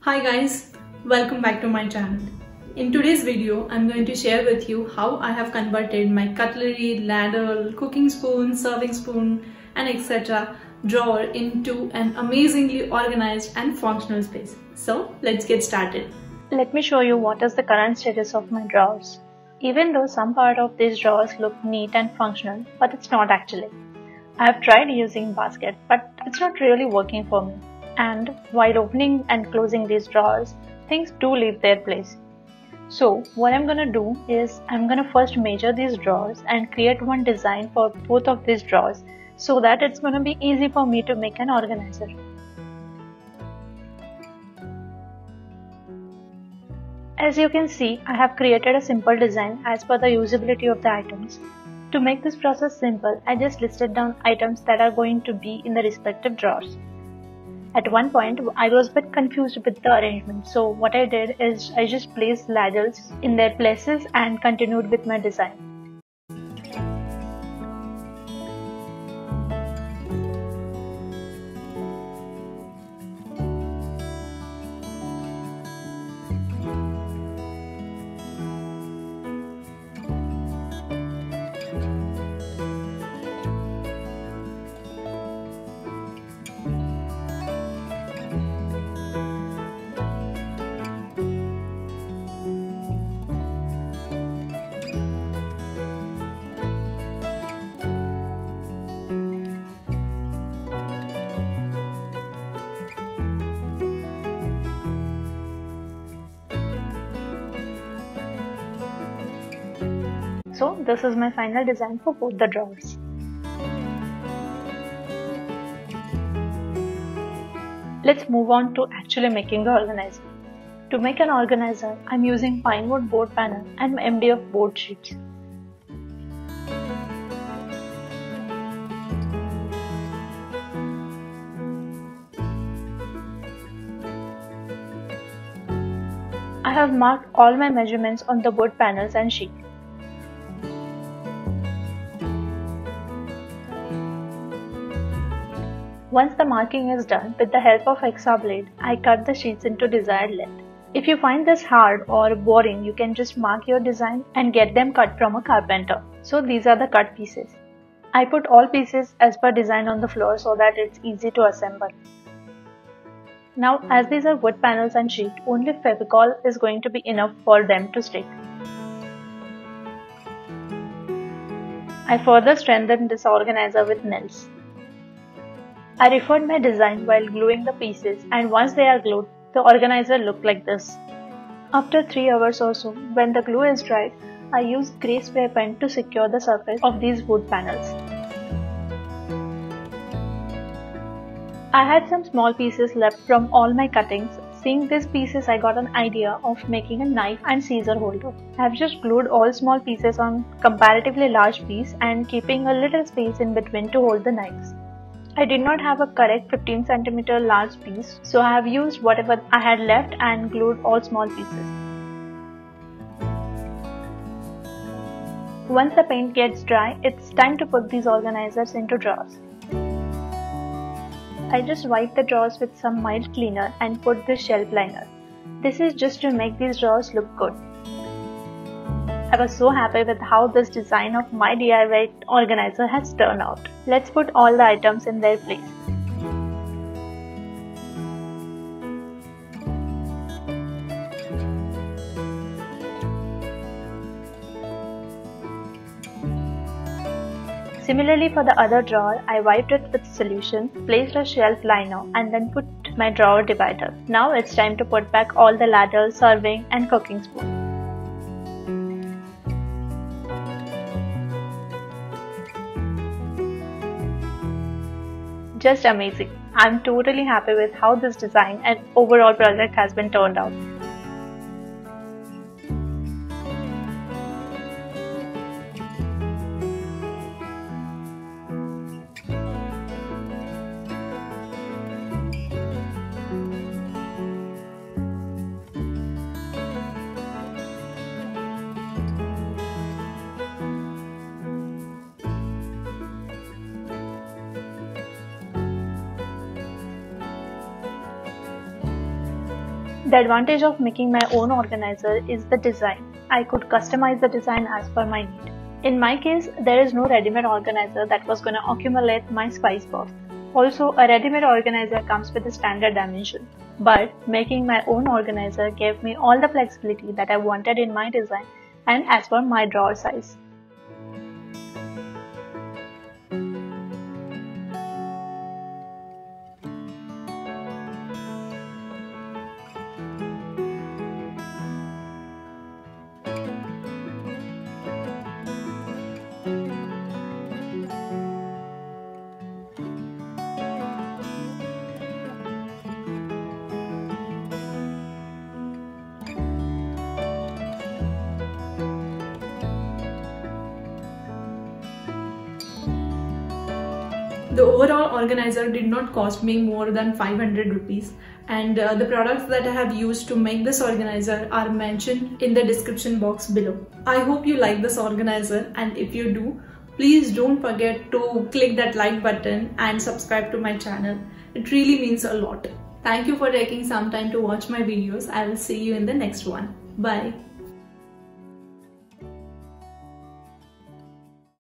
Hi guys, welcome back to my channel. In today's video, I'm going to share with you how I have converted my cutlery, ladle, cooking spoon, serving spoon and etc. drawer into an amazingly organized and functional space. So let's get started. Let me show you what is the current status of my drawers. Even though some part of these drawers look neat and functional, but it's not actually. I have tried using basket, but it's not really working for me. And while opening and closing these drawers, things do leave their place. So what I'm gonna do is I'm gonna first measure these drawers and create one design for both of these drawers so that it's gonna be easy for me to make an organizer. As you can see, I have created a simple design as per the usability of the items. To make this process simple, I just listed down items that are going to be in the respective drawers. At one point, I was a bit confused with the arrangement, so what I did is I just placed ladles in their places and continued with my design. So this is my final design for both the drawers. Let's move on to actually making the organizer. To make an organizer, I'm using pine wood board panel and MDF board sheets. I have marked all my measurements on the board panels and sheet. Once the marking is done, with the help of Hexa blade, I cut the sheets into desired length. If you find this hard or boring, you can just mark your design and get them cut from a carpenter. So these are the cut pieces. I put all pieces as per design on the floor so that it's easy to assemble. Now, as these are wood panels and sheet, only Fevicol is going to be enough for them to stick. I further strengthened this organizer with nails. I refined my design while gluing the pieces, and once they are glued, the organizer looked like this. After 3 hours or so, when the glue is dried, I used grey spray pen to secure the surface of these wood panels. I had some small pieces left from all my cuttings. Seeing these pieces, I got an idea of making a knife and scissor holder. I have just glued all small pieces on comparatively large piece and keeping a little space in between to hold the knives. I did not have a correct 15 cm large piece, so I have used whatever I had left and glued all small pieces. Once the paint gets dry, it's time to put these organizers into drawers. I just wipe the drawers with some mild cleaner and put this shelf liner. This is just to make these drawers look good. I was so happy with how this design of my DIY organizer has turned out. Let's put all the items in their place. Similarly for the other drawer, I wiped it with solution, placed a shelf liner and then put my drawer divider. Now it's time to put back all the ladle, serving and cooking spoon. Just amazing. I'm totally happy with how this design and overall project has been turned out. The advantage of making my own organizer is the design. I could customize the design as per my need. In my case, there is no ready-made organizer that was going to accumulate my spice box. Also, a ready-made organizer comes with a standard dimension. But making my own organizer gave me all the flexibility that I wanted in my design and as per my drawer size. The overall organizer did not cost me more than 500 rupees, and the products that I have used to make this organizer are mentioned in the description box below. I hope you like this organizer, and if you do, please don't forget to click that like button and subscribe to my channel. It really means a lot. Thank you for taking some time to watch my videos. I will see you in the next one. Bye.